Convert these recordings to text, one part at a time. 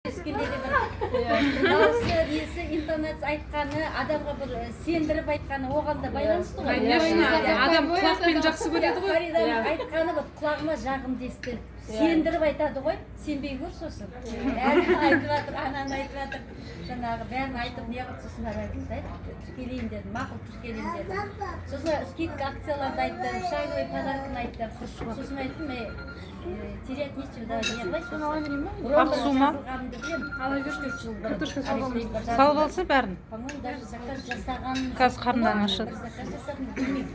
дауысы несі интонация айтқаны адамға бір сендіріп айтқаны оған да байланысты ғой. Адам құлақпен жақсы көреді ғой. Фариданың айтқаны бір құлағыма жағымды естіліп сендіріп айтады ғой, сенбей көр сосын. Бәрін айтып жатыр, ананы айтып жатыр. Жаңағы бәрін айтып не қылып сосын айтып тіркелейін дедім, мақұл тіркелейін дедім. Сосын скидка акцияларды айттым, шайной подарканы айттым. Сосын айттым, терять нечего, давай не қылайын. Ақсума? Салып алса бәрін. По-моему, даже заказ жасаған. Қазір қарындан ашады. Заказ жасадым, білмеймін.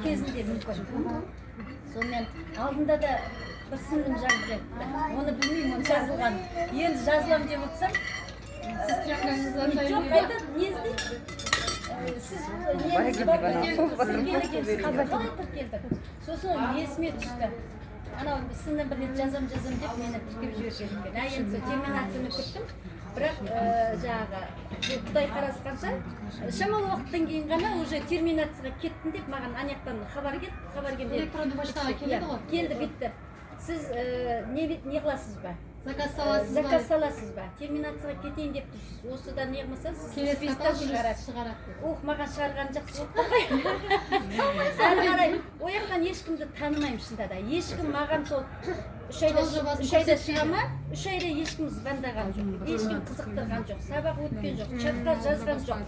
Кезінде мүмкін. Сонымен алдында да бір сіңлім жазып кетті. Оны білмеймін, оны жазылған. Енді жазылам деп отырсам, жоқ, айтады, не іздейді? Сіз неңіз бар ма? Сіз келіп қалай тіркелдік? Сосын есіме түсті. Анау сіңлім бір рет жазам деп мені тіркеп жіберген екен. Енді терминацияны күттім. Бірақ жаңағы Құдай қарасқанша шамалы уақыттан кейін ғана уже терминацияға кеттім деп маған анаяқтан хабар келді. Электронды поштаға келеді ғой. Келді, бітті. Сіз не қыласыз ба? Заказ саласыз ба? Заказ саласыз ба? Терминацияға кетейін деп тұрсыз. Осыдан не қылмаса сіз списоктан шығарады. Маған шығарған жақсы болып қой. Әрі қарай ояқтан ешкімді танымаймын шынында да. Ешкім маған сол 3 айда шыға ма? 3 айда ешкім звондаған жоқ. Ешкім қызықтырған жоқ. Сабақ өткен жоқ. Чатқа жазған жоқ.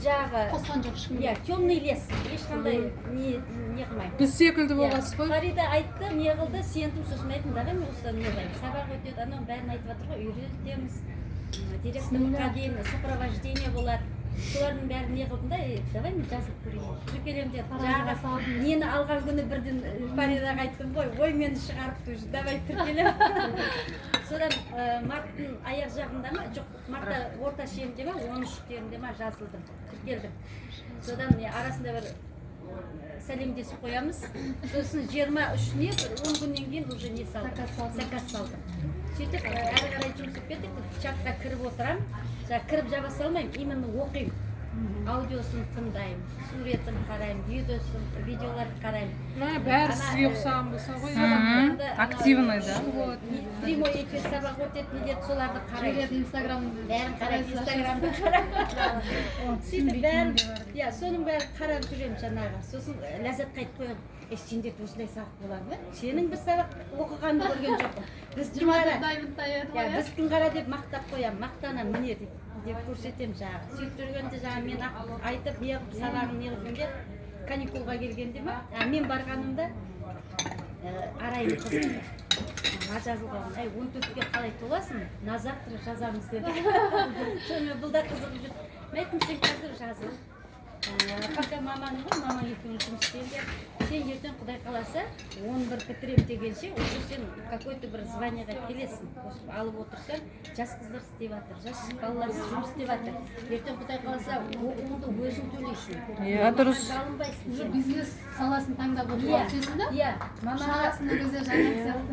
Жағы Қосқан жоқ ешкім. Темный лес. Ешқандай не қылмаймын. Біз секілді болғансыз ғой. Фарида айтты, не қылды, сендім, сосын айттым, давай мен осыдан не қылайын. Сабақ өтеді, анау бәрін айтып жатыр ғой, үйретеміз. Директорлыққа дейін сопровождение болады. Солардың бәрін не қылдым да, давай мен жазылып көрейін. Тіркелем деді. Жаңағы нені алған күні бірден Фаридаға айттым ғой, ой мені шығарыпты уже, давай тіркелем. Содан марттың аяқ жағында ма, жоқ, мартта орта шенінде ма, 13-терінде ма жазылдым, тіркелдім. Содан арасында бір сәлемдесіп қоямыз. Сосын 23-не 10 күннен кейін уже не салдым, заказ салдым. Сөйтіп әрі қарай жұмыс етпедік, чатқа кіріп отырам. Кіріп жаба салмаймын, именно оқимын. Аудиосын тыңдаймын, суретін қараймын, видеоларды қараймын. Бәрі сізге ұқсаған болса ғой. Активный, да? Прямой эфир сабақ өтеді, не деді, соларды қараймын. Бәрін қараймын, инстаграмды қараймын. Сөйтіп бәрін, соның бәрін қарап жүремін жаңағы. Сосын ләззат қайтып қоямын. Сенде осындай сабақ болады ма? Сенің бір сабақ оқығанды көрген жоқпын. Біздің қара деп мақтап қоямын, мақтанам міне деп көрсетемін жаңағы. Сөйтіп жүргенде жаңағы мен айтып, неғып сабағын неғызгенде, каникулға келгенде ма, мен барғанымда арайым қызымды. Жазылған, 14-ке қалай толасың? На завтра жазамыз деді. Сонымен бұл да қызығып жүр. Мен айттым, сен қазір жазыл. Пока мамаң ғой, мамаң екеуің жұмыс істейді. Сен ертең Құдай қаласа 11 бітірем дегенше, уже сен какой-то бір званияға келесің. Алып отырсаң, жас қыздар істеп жатыр, жас балалар жұмыс істеп жатыр. Ертең Құдай қаласа оқуыңды өзің төлейсің. Дұрыс. Жалынбайсың. Бизнес саласын таңдап отырсың да?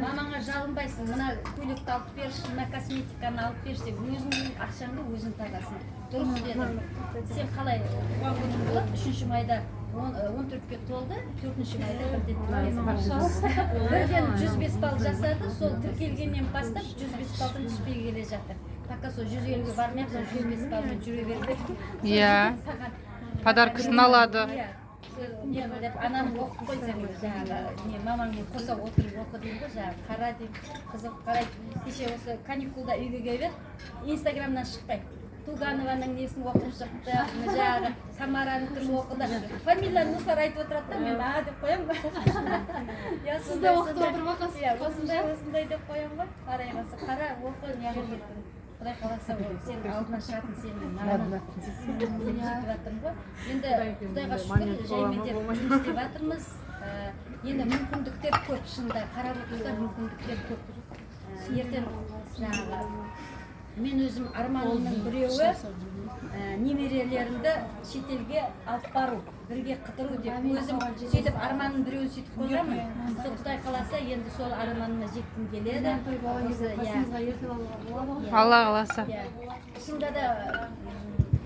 Мамаңа жалынбайсың. Мына көйлекті алып берші, мына косметиканы алып берші деп өзіңнің ақшаңды өзің табасың. Дұрыс дедім. Сен қалай оған күнің болады? 3-ші майда 14-ке толды, 4-ші майда бірден 105 балл жасады, сол тіркелгеннен бастап 105 баллдан түспей келе жатыр. Пока сол 150-ге бармай, сол 105 баллмен жүре берді. Подаркасын алады. Ананы оқып қойсаң, мамаңмен қоса отырып оқы деймін ғой, қара деймін, қызық қарайды. Кеше осы каникулда үйге келіп, инстаграмнан шықпай. Туганованың несін оқып шықты, жаңағы Самараныкін оқыды. Фамилияны осылар айтып отырады да, мен деп қоямын ғой. Сіз де оқытып отыр ма қыз? Осындай деп қоямын ғой. Қарай қалса, қара оқы, неғып ертің. Құдай қаласа сен алдына шығатын сенің намын сөйтіп жатырмын ғой. Енді Құдайға шүкір, жаймендер жұмыс істеп жатырмыз. Енді мүмкіндіктер көп, шынында қарап отырса мүмкіндіктер көп. Ертең жаңағы мен өзім арманымның біреуі немерелерімді шетелге алып бару, бірге қыдыру деп өзім сөйтіп арманның біреуін сөйтіп қойғанмын. Сол Құдай қаласа енді сол арманыма жеткім келеді. Алла қаласа. Шында да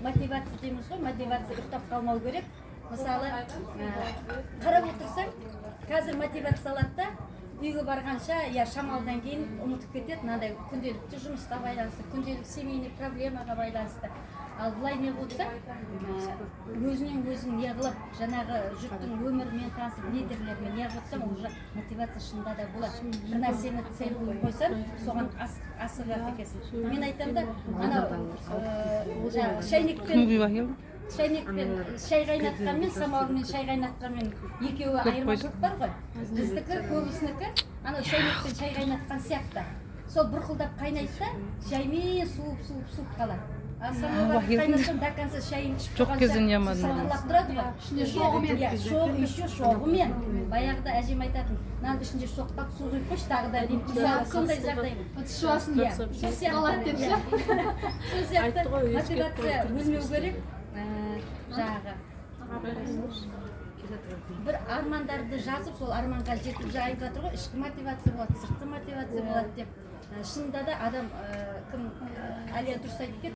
мотивация дейміз ғой, мотивация ұйықтап қалмау керек. Мысалы, қарап отырсаң, қазір мотивация алады да, үйге барғанша я шамалдан кейін ұмытып кетеді, мынандай күнделікті жұмысқа байланысты, күнделікті семейный проблемаға байланысты. Ал былай не болса, өзінен өзің не қылып, жаңағы жұрттың өмірімен танысып, лидерлермен не қылсам, уже мотивация шында да болады. Бір нәрсені цель қойып қойсаң, соған асығады екенсің. Мен айтамын да, анау шайникпен шай қайнатқанмен, самаурмен шай қайнатқанмен екеуі айырмашылық бар ғой. Біздікі, көбісінікі, анау шайникпен шай қайнатқан сияқты. Сол бұрқылдап қайнайды да, шаймен суып қалады. Самовар қайнатқан до конца шайын ішіп қалғанша сылғылап тұрады ғой. Ішінде шоғымен. Баяғыда әжем айтатын, мынаның ішінде шоқпақ су құйып қойшы тағы да деймін. Мысалы, сондай жағдай. Сол сияқты мотивация өлмеу керек. Жаңағы бір армандарды жазып, сол арманға жетіп жайып жатыр ғой, ішкі мотивация болады, сыртқы мотивация болады деп. Шынында да адам кім Әлия дұрыс айтып кетті.